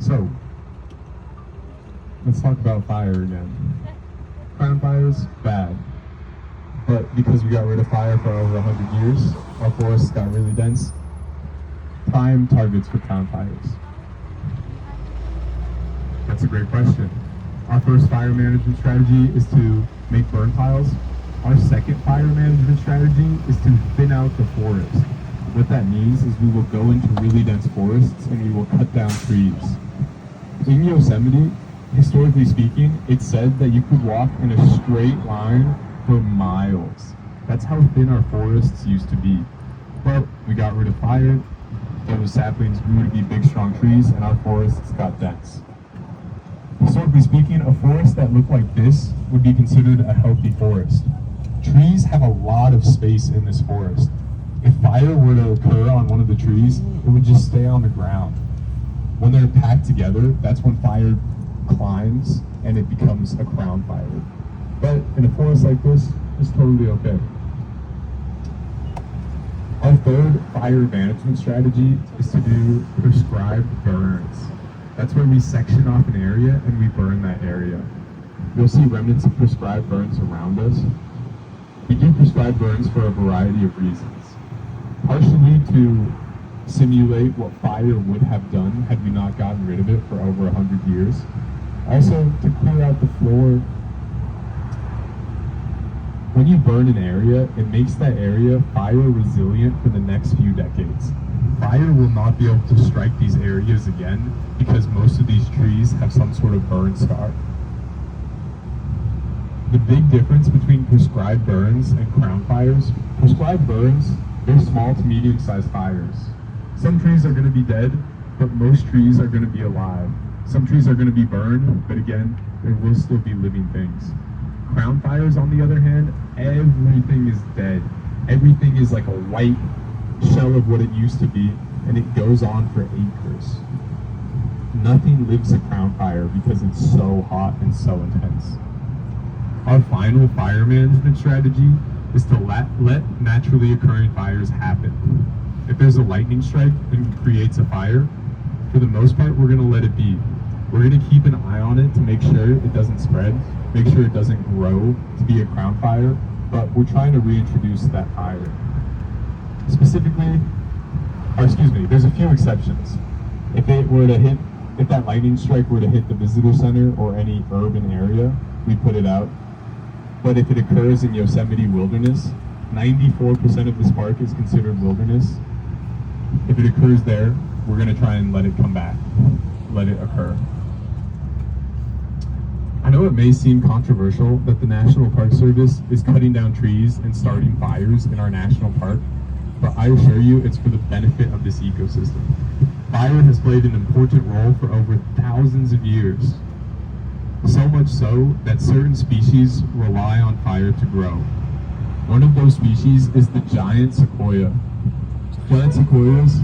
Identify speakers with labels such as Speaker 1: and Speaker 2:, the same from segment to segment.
Speaker 1: So, let's talk about fire again. Crown fires, bad. But because we got rid of fire for over 100 years, our forests got really dense. Prime targets for crown fires. That's a great question. Our first fire management strategy is to make burn piles. Our second fire management strategy is to thin out the forest. What that means is we will go into really dense forests and we will cut down trees. In Yosemite, historically speaking, it's said that you could walk in a straight line for miles. That's how thin our forests used to be. But we got rid of fire, those saplings grew to be big, strong trees, and our forests got dense. Historically speaking, a forest that looked like this would be considered a healthy forest. Trees have a lot of space in this forest. If fire were to occur on one of the trees, it would just stay on the ground. When they're packed together, that's when fire climbs and it becomes a crown fire. But in a forest like this, it's totally okay. Our third fire management strategy is to do prescribed burns. That's where we section off an area and we burn that area. You'll see remnants of prescribed burns around us. We do prescribed burns for a variety of reasons. Partially to simulate what fire would have done had we not gotten rid of it for over 100 years. Also, to clear out the floor. When you burn an area, it makes that area fire resilient for the next few decades. Fire will not be able to strike these areas again because most of these trees have some sort of burn scar. The big difference between prescribed burns and crown fires, prescribed burns, they're small to medium-sized fires. Some trees are going to be dead, but most trees are going to be alive. Some trees are going to be burned, but again, there will still be living things. Crown fires, on the other hand, everything is dead. Everything is like a white shell of what it used to be, and it goes on for acres. Nothing lives a crown fire because it's so hot and so intense. Our final fire management strategy is to let naturally occurring fires happen. If there's a lightning strike and it creates a fire, for the most part, we're going to let it be. We're going to keep an eye on it to make sure it doesn't spread, make sure it doesn't grow to be a crown fire, but we're trying to reintroduce that fire. There's a few exceptions. If that lightning strike were to hit the visitor center or any urban area, we put it out. But if it occurs in Yosemite wilderness, 94% of this park is considered wilderness. If it occurs there, we're going to try and let it come back, let it occur. I know it may seem controversial that the National Park Service is cutting down trees and starting fires in our national park, but I assure you it's for the benefit of this ecosystem. Fire has played an important role for over thousands of years. So much so that certain species rely on fire to grow. One of those species is the giant sequoia. Giant sequoias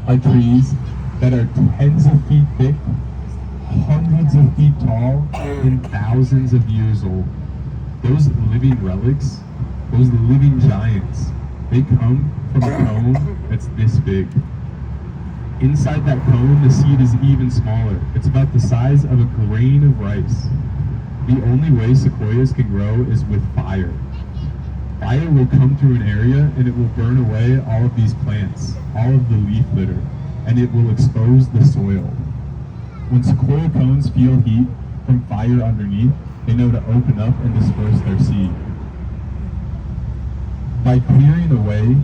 Speaker 1: are trees that are tens of feet thick, hundreds of feet tall, and thousands of years old. Those living relics, those living giants, they come from a cone that's this big. Inside that cone, the seed is even smaller. It's about the size of a grain of rice. The only way sequoias can grow is with fire. Fire will come through an area and it will burn away all of these plants, all of the leaf litter, and it will expose the soil. When sequoia cones feel heat from fire underneath, they know to open up and disperse their seed. By clearing away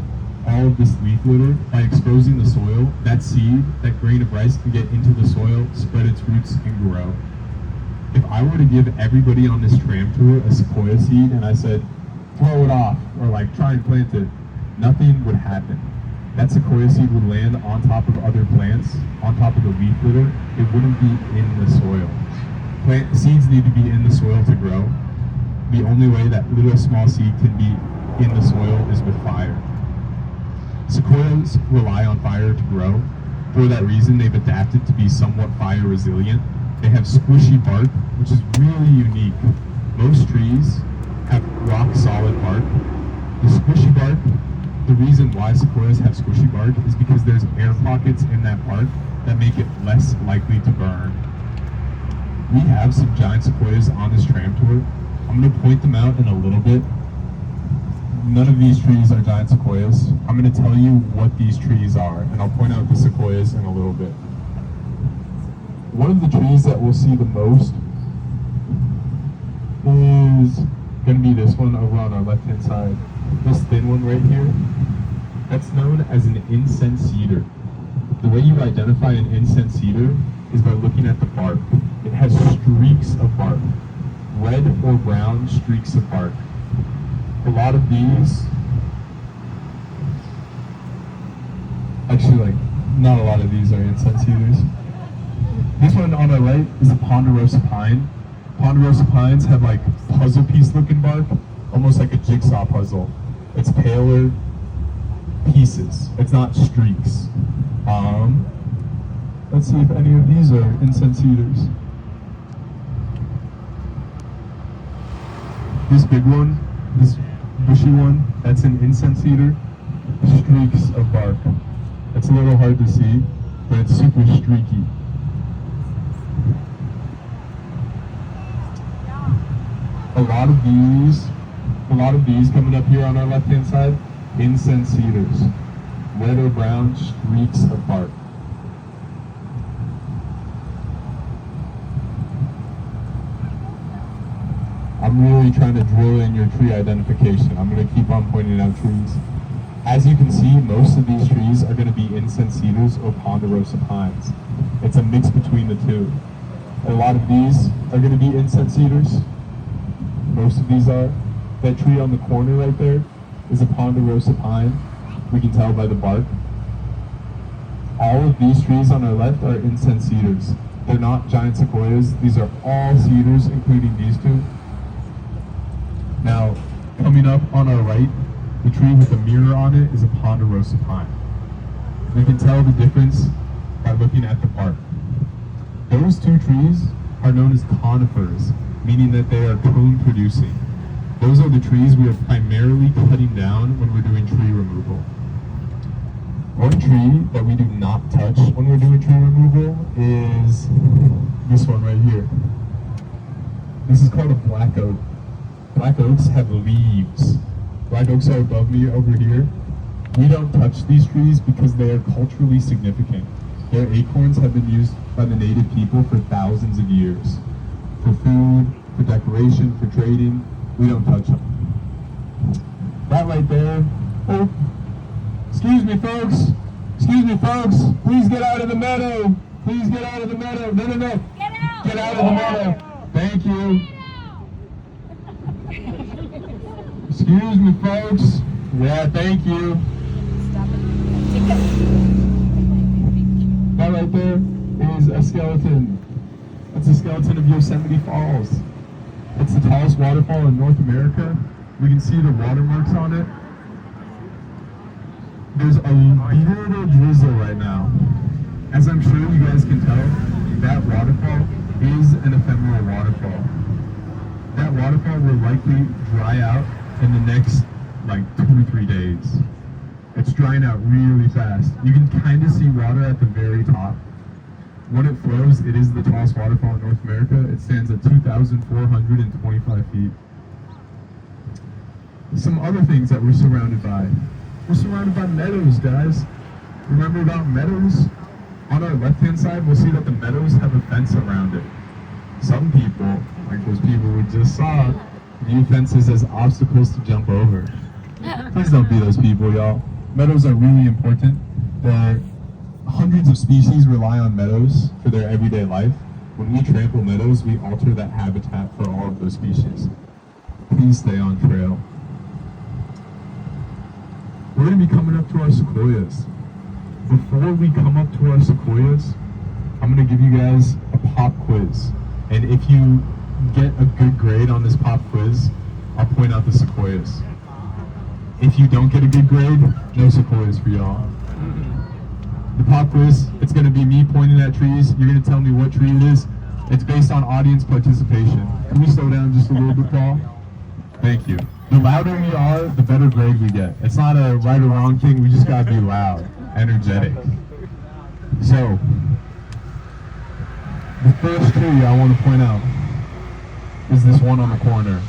Speaker 1: all of this leaf litter, by exposing the soil, that seed, that grain of rice can get into the soil, spread its roots, and grow. If I were to give everybody on this tram tour a sequoia seed and I said, throw it off, or try and plant it, nothing would happen. That sequoia seed would land on top of other plants, on top of the leaf litter. It wouldn't be in the soil. Seeds need to be in the soil to grow. The only way that little small seed can be in the soil is with fire. Sequoias rely on fire to grow. For that reason, they've adapted to be somewhat fire resilient. They have squishy bark, which is really unique. Most trees have rock solid bark. The squishy bark The reason why sequoias have squishy bark is because there's air pockets in that bark that make it less likely to burn. We have some giant sequoias on this tram tour. I'm going to point them out in a little bit. None of these trees are giant sequoias. I'm going to tell you what these trees are, and I'll point out the sequoias in a little bit. One of the trees that we'll see the most is going to be this one over on our left-hand side. This thin one right here. That's known as an incense cedar. The way you identify an incense cedar is by looking at the bark. It has streaks of bark, red or brown streaks of bark. A lot of these, actually, not a lot of these are incense cedars. This one on our right is a ponderosa pine. Ponderosa pines have like puzzle piece looking bark, almost like a jigsaw puzzle. It's paler pieces. It's not streaks. Let's see if any of these are incense cedars. This big one, this bushy one, that's an incense cedar. Streaks of bark. It's a little hard to see, but it's super streaky. A lot of these coming up here on our left-hand side, incense cedars. Red or brown streaks of bark. I'm really trying to drill in your tree identification. I'm going to keep on pointing out trees. As you can see, most of these trees are going to be incense cedars or ponderosa pines. It's a mix between the two. A lot of these are going to be incense cedars. Most of these are. That tree on the corner right there is a ponderosa pine. We can tell by the bark. All of these trees on our left are incense cedars. They're not giant sequoias. These are all cedars, including these two. Now, coming up on our right, the tree with the mirror on it is a ponderosa pine. We can tell the difference by looking at the bark. Those two trees are known as conifers, meaning that they are cone producing. Those are the trees we are primarily cutting down when we're doing tree removal. One tree that we do not touch when we're doing tree removal is this one right here. This is called a black oak. Black oaks have leaves. Black oaks are above me over here. We don't touch these trees because they are culturally significant. Their acorns have been used by the native people for thousands of years. For food, for decoration, for trading, we don't touch them. That right there, oh, excuse me folks, please get out of the meadow. Please get out of the meadow. No. Get out of the meadow. Thank you. Excuse me folks. Yeah, thank you. That right there is a skeleton. That's a skeleton of Yosemite Falls. It's the tallest waterfall in North America. We can see the watermarks on it. There's a little drizzle right now. As I'm sure you guys can tell, that waterfall is an ephemeral waterfall. That waterfall will likely dry out in the next like 2 or 3 days. It's drying out really fast. You can kind of see water at the very top. When it flows, it is the tallest waterfall in North America. It stands at 2,425 feet. Some other things that we're surrounded by. We're surrounded by meadows, guys. Remember about meadows? On our left-hand side, we'll see that the meadows have a fence around it. Some people, like those people we just saw, view fences as obstacles to jump over. Please don't be those people, y'all. Meadows are really important. Hundreds of species rely on meadows for their everyday life. When we trample meadows, we alter that habitat for all of those species. Please stay on trail. We're going to be coming up to our sequoias. Before we come up to our sequoias, I'm going to give you guys a pop quiz. And if you get a good grade on this pop quiz, I'll point out the sequoias. If you don't get a good grade, no sequoias for y'all. The pop quiz, it's going to be me pointing at trees. You're going to tell me what tree it is. It's based on audience participation. Can we slow down just a little bit, Paul? Thank you. The louder we are, the better grade we get. It's not a right or wrong thing, we just gotta be loud, energetic. So, the first tree I want to point out is this one on the corner.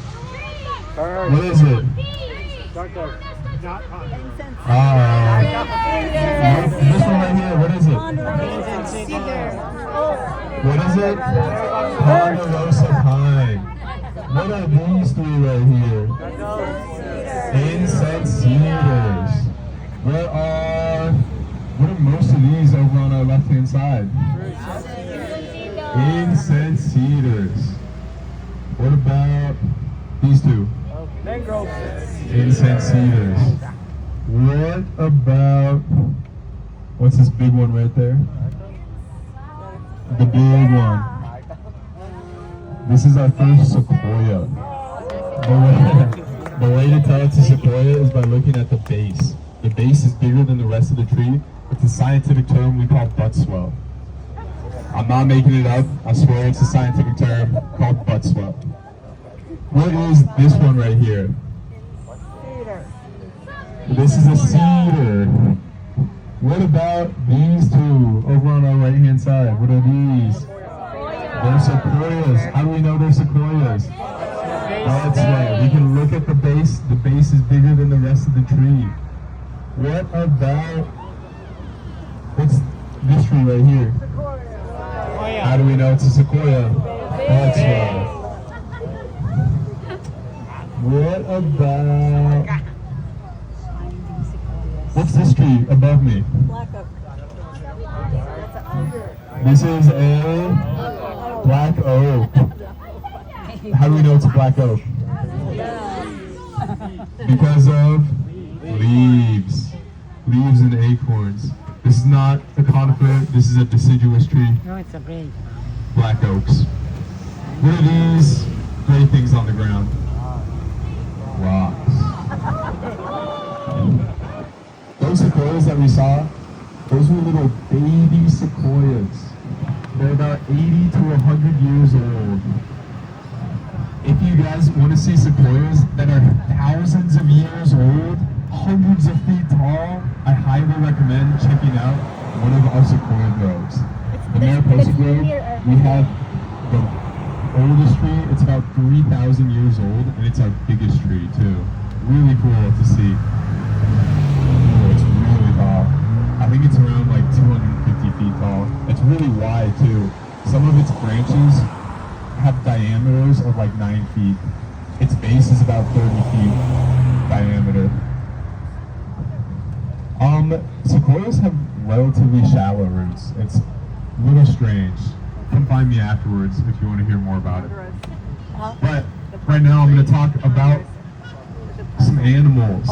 Speaker 1: What is it? This one right here, what is it? What is it? Ponderosa pine. What are these three right here? Incense cedars. What are most of these over on our left-hand side? Incense cedars. What about these two? Incense cedars. What about, what's this big one right there? The big one. This is our first sequoia. The way to tell it's a sequoia is by looking at the base. The base is bigger than the rest of the tree. It's a scientific term we call butt swell. I'm not making it up. I swear it's a scientific term called butt swell. What is this one right here? This is a cedar. What about these two over on our right-hand side? What are these? They're sequoias. How do we know they're sequoias? That's right. We can look at the base. The base is bigger than the rest of the tree. What about, what's this tree right here? How do we know it's a sequoia? That's right. What about, what's this tree above me?
Speaker 2: Black oak.
Speaker 1: This is a black oak. How do we know it's a black oak? Because of leaves. Leaves and acorns. This is not a conifer, this is a deciduous tree.
Speaker 2: No, it's a big.
Speaker 1: Black oaks. What are these gray things on the ground? Rocks. Those sequoias that we saw, those were little baby sequoias. They're about 80 to 100 years old. If you guys want to see sequoias that are thousands of years old, hundreds of feet tall, I highly recommend checking out one of our sequoia groves. The Mariposa Grove, we have the oldest tree. It's about 3,000 years old, and it's our biggest tree too. Really cool to see. Oh, it's really tall. I think it's around like 250 feet tall. It's really wide too. Some of its branches have diameters of like 9 feet. Its base is about 30 feet diameter. Sequoias have relatively shallow roots. It's a little strange. Come find me afterwards if you want to hear more about it. But right now I'm going to talk about some animals.